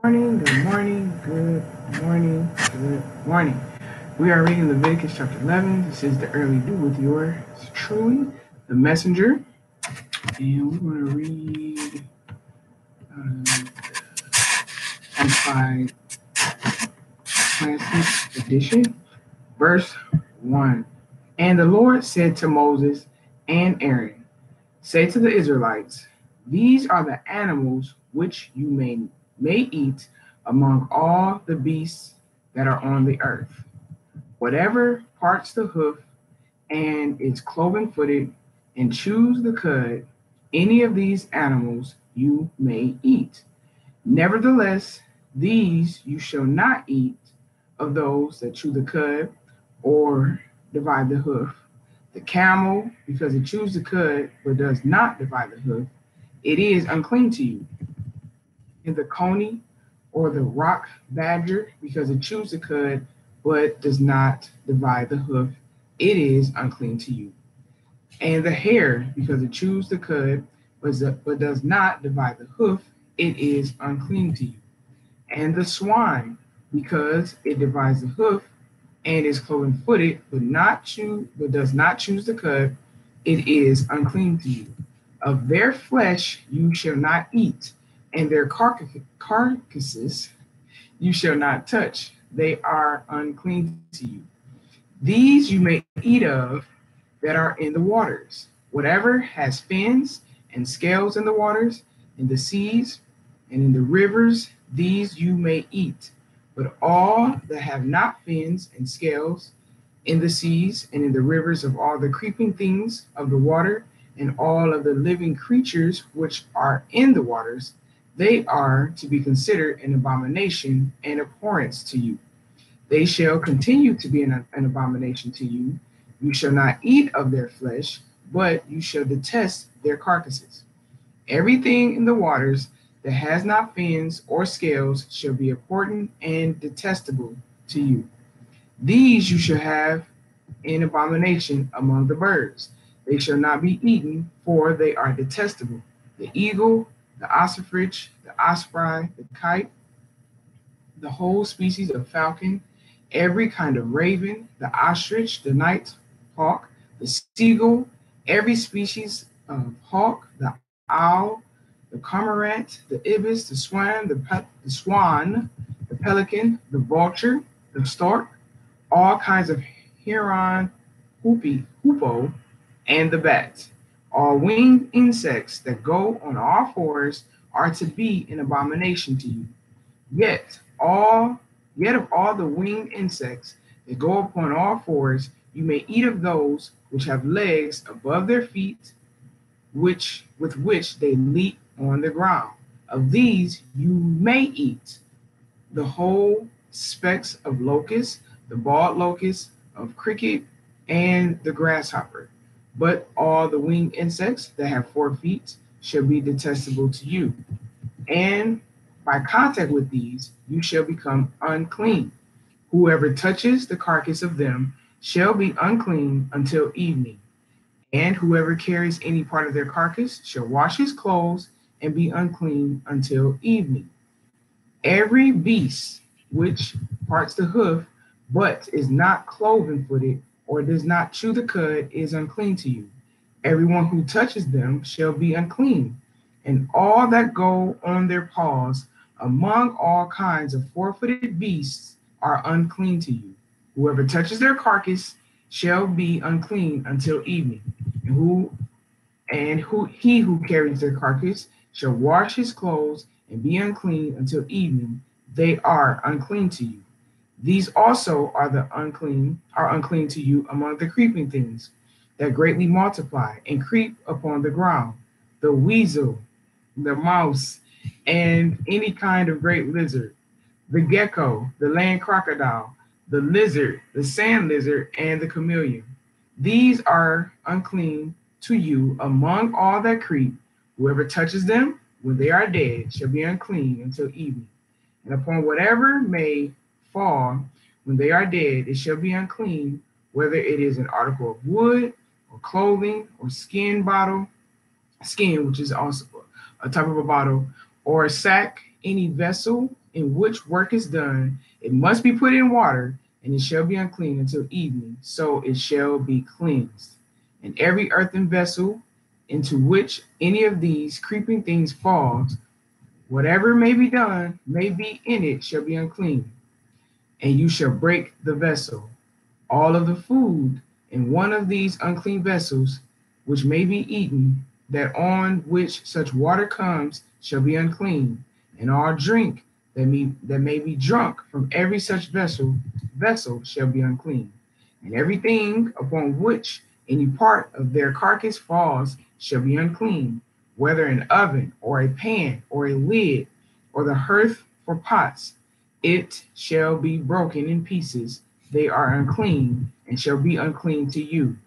Morning, good morning, good morning, good morning. We are reading Leviticus chapter 11. This is the early dew with yours truly, the messenger. And we're going to read Amplified Classic Edition, verse 1. And the Lord said to Moses and Aaron, say to the Israelites, these are the animals which you may eat among all the beasts that are on the earth. Whatever parts the hoof and is cloven footed and chews the cud, any of these animals you may eat. Nevertheless, these you shall not eat of those that chew the cud or divide the hoof. The camel, because it chews the cud but does not divide the hoof, it is unclean to you. And the coney or the rock badger, because it chews the cud but does not divide the hoof, it is unclean to you. And the hare, because it chews the cud but does not divide the hoof, it is unclean to you. And the swine, because it divides the hoof and is cloven footed but does not choose the cud, it is unclean to you. Of their flesh you shall not eat, and their carcasses you shall not touch. They are unclean to you. These you may eat of that are in the waters. Whatever has fins and scales in the waters, in the seas, and in the rivers, these you may eat. But all that have not fins and scales in the seas and in the rivers of all the creeping things of the water and all of the living creatures which are in the waters, they are to be considered an abomination and abhorrence to you. They shall continue to be an abomination to you. You shall not eat of their flesh, but you shall detest their carcasses. Everything in the waters that has not fins or scales shall be abhorrent and detestable to you. These you shall have in abomination among the birds. They shall not be eaten, for they are detestable. The eagle, the ossifrage, the osprey, the kite, the whole species of falcon, every kind of raven, the ostrich, the night hawk, the seagull, every species of hawk, the owl, the cormorant, the ibis, the pelican, the vulture, the stork, all kinds of heron, hoopoe, and the bat. All winged insects that go on all fours are to be an abomination to you. Yet all yet of all the winged insects that go upon all fours, you may eat of those which have legs above their feet, which with which they leap on the ground. Of these you may eat the whole specks of locust, the bald locust, of cricket, and the grasshopper. But all the winged insects that have 4 feet shall be detestable to you. And by contact with these, you shall become unclean. Whoever touches the carcass of them shall be unclean until evening. And whoever carries any part of their carcass shall wash his clothes and be unclean until evening. Every beast which parts the hoof, but is not cloven footed, or does not chew the cud, is unclean to you. Everyone who touches them shall be unclean, and all that go on their paws among all kinds of 4 footed beasts are unclean to you. Whoever touches their carcass shall be unclean until evening. And he who carries their carcass shall wash his clothes and be unclean until evening. They are unclean to you. These also are unclean to you among the creeping things that greatly multiply and creep upon the ground, the weasel, the mouse, and any kind of great lizard, the gecko, the land crocodile, the lizard, the sand lizard, and the chameleon. These are unclean to you among all that creep. Whoever touches them when they are dead shall be unclean until evening. And upon whatever may fall when they are dead, it shall be unclean, whether it is an article of wood or clothing or skin, which is also a type of a bottle, or a sack, any vessel in which work is done, it must be put in water, and it shall be unclean until evening, so it shall be cleansed. And every earthen vessel into which any of these creeping things falls, whatever may be done, may be in it, shall be unclean, and you shall break the vessel. All of the food in one of these unclean vessels, which may be eaten, that on which such water comes, shall be unclean, and all drink that may be drunk from every such vessel shall be unclean. And everything upon which any part of their carcass falls shall be unclean, whether an oven or a pan or a lid or the hearth for pots, it shall be broken in pieces. They are unclean and shall be unclean to you.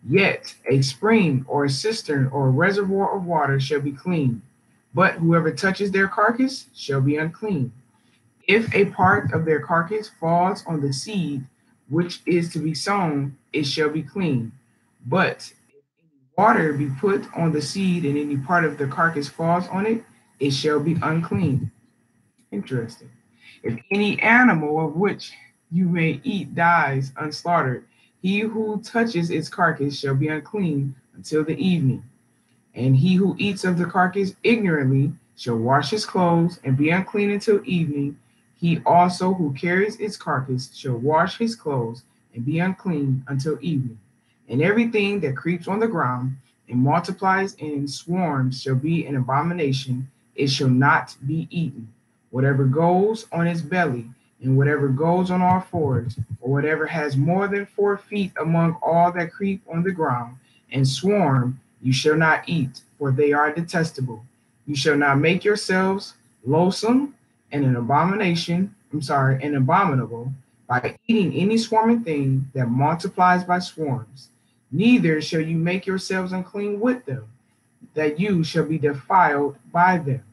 Yet a spring or a cistern or a reservoir of water shall be clean, but whoever touches their carcass shall be unclean. If a part of their carcass falls on the seed which is to be sown, it shall be clean. But if any water be put on the seed and any part of the carcass falls on it, it shall be unclean. Interesting. If any animal of which you may eat dies unslaughtered, he who touches its carcass shall be unclean until the evening. And he who eats of the carcass ignorantly shall wash his clothes and be unclean until evening. He also who carries its carcass shall wash his clothes and be unclean until evening. And everything that creeps on the ground and multiplies in swarms shall be an abomination. It shall not be eaten. Whatever goes on its belly, and whatever goes on all fours, or whatever has more than 4 feet among all that creep on the ground and swarm, you shall not eat, for they are detestable. You shall not make yourselves loathsome and an abominable by eating any swarming thing that multiplies by swarms. Neither shall you make yourselves unclean with them, that you shall be defiled by them.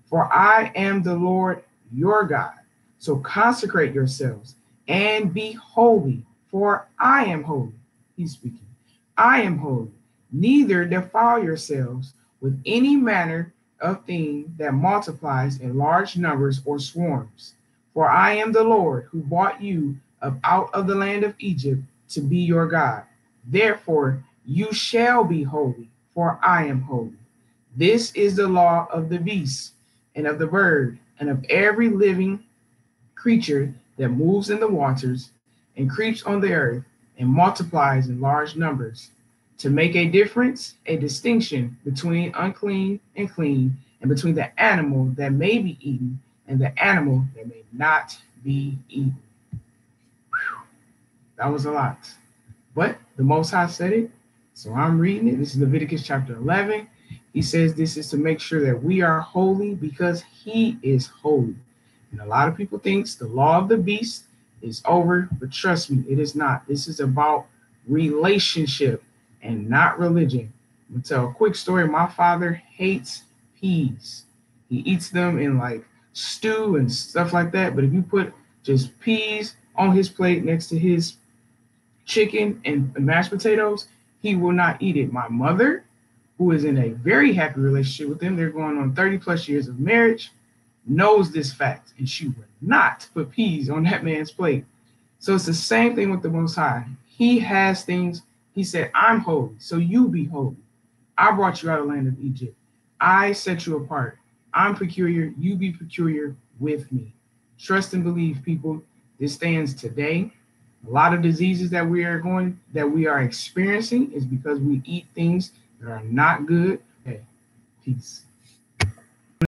For I am the Lord your God. So consecrate yourselves and be holy, for I am holy. He's speaking. I am holy. Neither defile yourselves with any manner of thing that multiplies in large numbers or swarms. For I am the Lord who brought you up out of the land of Egypt to be your God. Therefore, you shall be holy, for I am holy. This is the law of the beast and of the bird and of every living creature that moves in the waters and creeps on the earth and multiplies in large numbers, to make a difference, a distinction between unclean and clean, and between the animal that may be eaten and the animal that may not be eaten. Whew, that was a lot. But the Most High said it, so I'm reading it. This is Leviticus chapter 11. He says this is to make sure that we are holy because he is holy. And a lot of people think the law of the beast is over, but trust me, it is not. This is about relationship and not religion. I'm gonna tell a quick story. My father hates peas. He eats them in like stew and stuff like that. But if you put just peas on his plate next to his chicken and mashed potatoes, he will not eat it. My mother, who is in a very happy relationship with him, they're going on 30 plus years of marriage, knows this fact, and she would not put peas on that man's plate. So it's the same thing with the Most High. He has things. He said, I'm holy, so you be holy. I brought you out of the land of Egypt. I set you apart. I'm peculiar. You be peculiar with me. Trust and believe, people. This stands today. A lot of diseases that we are experiencing is because we eat things that are not good. Okay, peace.